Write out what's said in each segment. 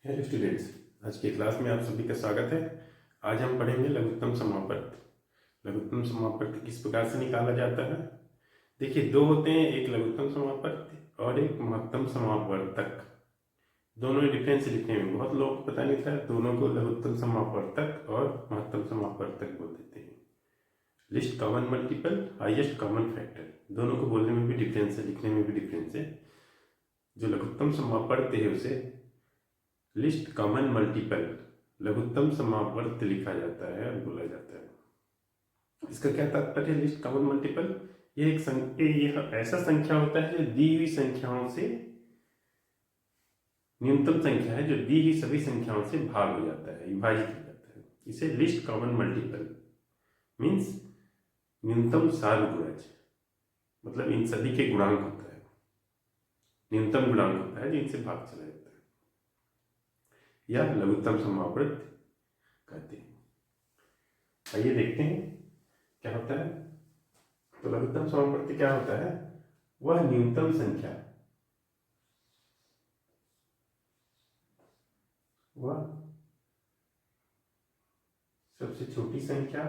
Hello students, आज की class में आप सभी का स्वागत है। आज हम पढ़ेंगे लघुत्तम समापत्ति। लघुत्तम समापत्ति किस प्रकार से निकाला जाता है। देखिए, दो होते हैं, एक लघुत्तम समापत्ति और एक महत्तम समापवर्तक। दोनों में डिफरेंस लिखने में बहुत लोगों को पता नहीं था। दोनों को लघुत्तम समापवर्तक और महत्तम समापवर्तक बोल देते हैं। List common multiple, highest common factor, दोनों को बोलने में भी डिफरेंस है, लिखने में भी डिफरेंस है। जो लघुत्तम समापवर्त है उसे लिस्ट कॉमन मल्टीपल, लघुत्तम समापवर्त लिखा जाता है और बोला जाता है। इसका क्या तात्पर्य है? लिस्ट कॉमन मल्टीपल यह ऐसा संख्या होता है जो दी हुई संख्याओं से न्यूनतम संख्या है, जो दी हुई सभी संख्याओं से भाग हो जाता है, विभाजित हो जाता है। इसे लिस्ट कॉमन मल्टीपल मीन्स न्यूनतम सारगुणज, मतलब इन सभी के गुणांक होता है, न्यूनतम गुणांक होता है जिनसे भाग चला जाता है, या लघुत्तम समापवर्त कहते हैं। आइए देखते हैं क्या होता है। तो लघुत्तम समापवर्त क्या होता है? वह न्यूनतम संख्या, वह सबसे छोटी संख्या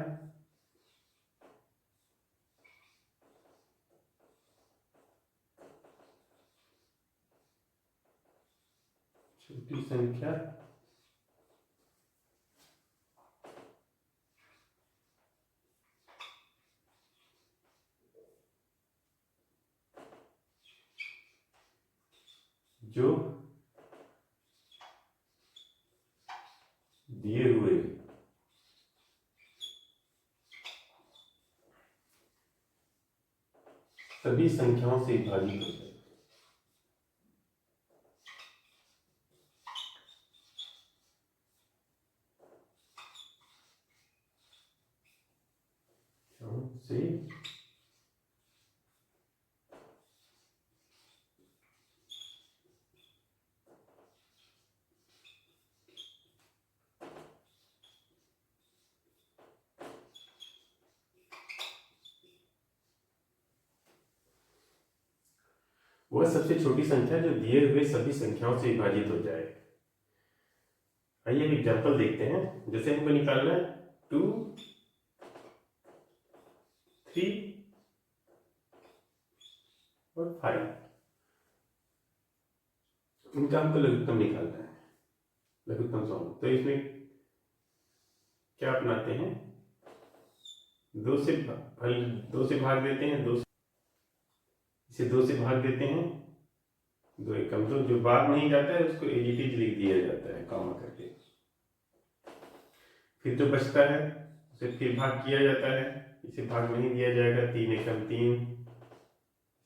जो दिए हुए सभी संख्याओं से विभाजित होता है। से वह सबसे छोटी संख्या जो दिए हुए सभी संख्याओं से विभाजित हो जाए। आइए एक एग्जांपल देखते हैं। जैसे हमको निकालना है 2, 3 और 5, इनका हमको लघुत्तम निकालना है, लघुत्तम समापवर्त। तो इसमें क्या अपनाते हैं? दो से भाग देते हैं, इसे 2 से भाग देते हैं, 2 एकम, तो जो भाग नहीं जाता है उसको एज इट इज लिख दिया जाता है कॉमा करके। फिर जो बचता है उसे फिर भाग किया जाता है, इसे भाग नहीं दिया जाएगा, 3 एकम 3,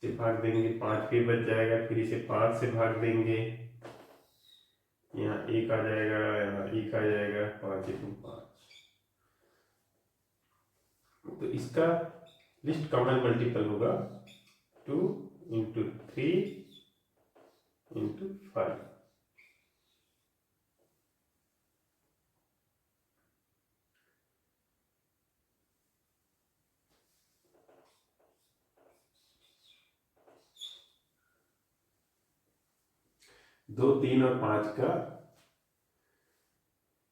इसे भाग देंगे 5, फिर बच जाएगा, फिर इसे 5 से भाग देंगे, यहाँ 1 आ जाएगा, यहाँ 1 आ जाएगा, 5 एकम 5। तो इसका लिस्ट कॉमन मल्टीपल होगा 2 इंटू 3 इंटू 5। दो, 3 और 5 का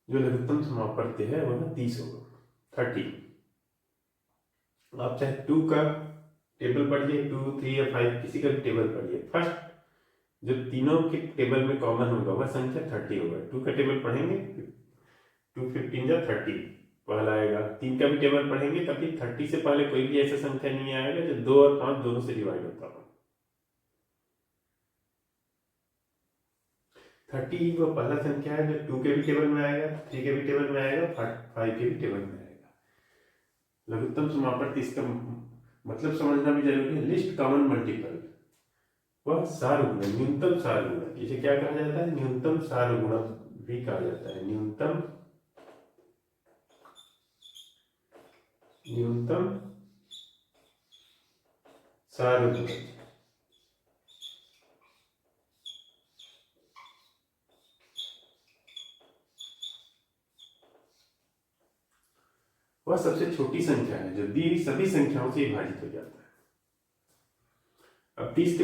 जो लघुत्तम समापवर्त है वह 30 होगा, 30। आप चाहे 2 का टेबल पढ़िए, 2, 3 या 5, किसी का भी टेबल पढ़िए। फर्स्ट जो तीनों के टेबल में कॉमन होगा वह संख्या 30 होगा। 2 का टेबल पढ़ेंगे, 2 15 या 30 पहला आएगा। 3 का भी टेबल पढ़ेंगे, तभी 30 से पहले कोई भी ऐसा संख्या नहीं आएगा जो 2 और 5 दोनों से डिवाइड होता हो। 30 वो पहला संख्या है जो 2 के भी टेबल में आएगा, 3 के भी टेबल में आएगा, 5 के भी टेबल में आएगा। लघुत्तम समापवर्त, इसका मतलब समझना भी जरूरी है। लिस्ट कॉमन मल्टीपल, वह सारगुणक, न्यूनतम सारगुणक, इसे क्या कहा जाता है? न्यूनतम सारगुणक भी कहा जाता है। न्यूनतम सारगुणक, वह सबसे छोटी संख्या है जो दी हुई सभी संख्याओं से विभाजित हो जाता है। अब 30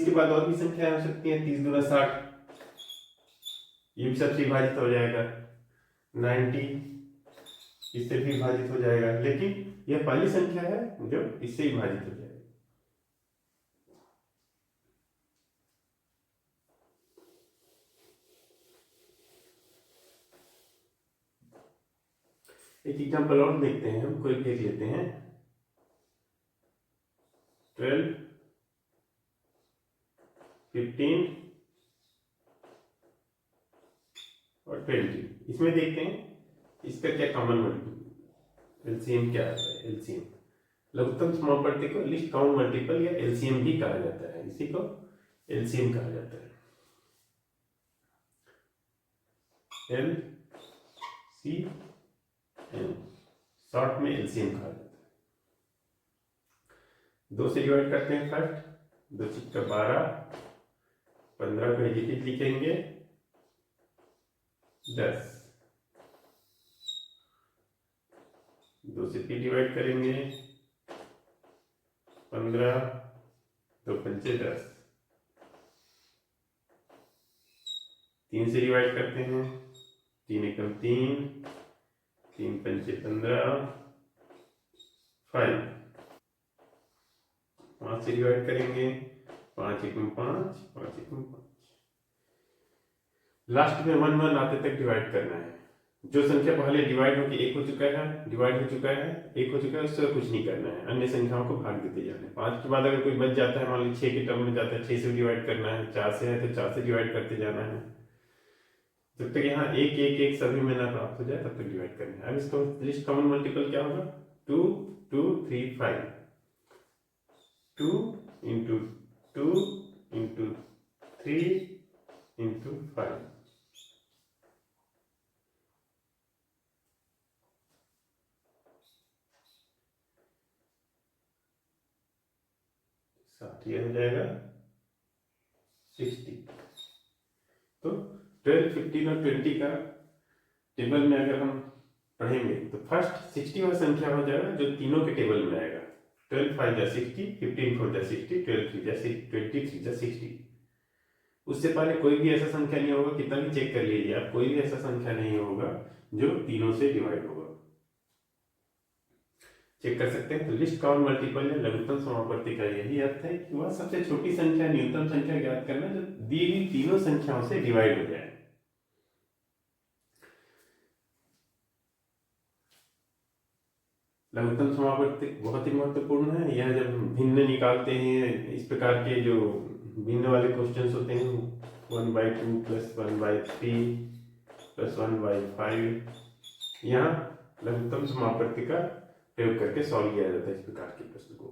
के बाद और भी संख्याएं हो सकती हैं। 30 दूना 60, ये भी सबसे विभाजित हो जाएगा, 90 इससे भी विभाजित हो जाएगा, लेकिन यह पहली संख्या है जो इससे विभाजित हो जाएगा। एक एग्जांपल और देखते हैं, हम कोई भी एक लेते हैं, 12, 15 और 20। इसमें देखते हैं इसका क्या कॉमन मल्टीपल, एलसीएम क्या आता है। एलसीएम लघुत्तम समापवर्ती को लिस्ट काउंट मल्टीपल या एलसीएम भी कहा जाता है, इसी को एलसीएम कहा जाता है। एल सी एम शॉर्ट में एलसीएम कहा जाता है। 2 से डिवाइड करते हैं फर्स्ट, 2 चिक्का 12, 15 को नेगेटिव लिखेंगे, 10, 2 से 3 डिवाइड करेंगे, 15, 2 पंचे 10, 3 से डिवाइड करते हैं, 3 एकम 3, 3 पंचे 15, 5, 5 से डिवाइड करेंगे, 5 एकम 5, 5 एकम 5। लास्ट में 1 1 आते तक डिवाइड करना है। जो संख्या पहले डिवाइड होकर एक हो चुका है, डिवाइड हो चुका है, एक हो चुका है, उससे कुछ नहीं करना है, अन्य संख्याओं को भाग देते जाना है। 5 के बाद अगर कोई बच जाता है, मान लीजिए 6 के टर्म में जाता है, 6 से डिवाइड करना है, 4 से है तो 4 से डिवाइड करते जाना है, जब तक यहाँ 1 1 1 सभी में ना प्राप्त हो जाए तब तक डिवाइड करना है। अब इसका लिस्ट कॉमन मल्टीपल क्या होगा, 2 2 3 5, 2 इंटू 2 इंटू 3 इंटू 5, साथ ये हो जाएगा 60। तो 12, 15 और 20 का टेबल में अगर हम पढ़ेंगे तो फर्स्ट 60वां संख्या हो जाएगा जो तीनों के टेबल में आएगा। 12 5 जा 60, 15 4 जा 60, 12 3 जा 23 जा 60। उससे पहले कोई भी ऐसा संख्या नहीं होगा, कितना भी चेक कर लीजिए आप, कोई भी ऐसा संख्या नहीं होगा जो तीनों से डिवाइड होगा। चेक कर सकते हैं। तो लिस्ट काउंट मल्टीपल या लघुत्तम समापवर्ती का यही अर्थ है कि वह सबसे छोटी संख्या, न्यूनतम संख्या ज्ञात करना जो दी हुई तीनों संख्याओं से डिवाइड हो जाए। लघुत्तम समापवर्ती बहुत ही महत्वपूर्ण है। यह जब भिन्न निकालते हैं, इस प्रकार के जो भिन्न वाले क्वेश्चंस होते हैं, 1/2 + 1/3 + 1/5, यहाँ लघुत्तम समापवर्ती का प्रयोग करके सॉल्व किया जाता है इस प्रकार के प्रश्न को।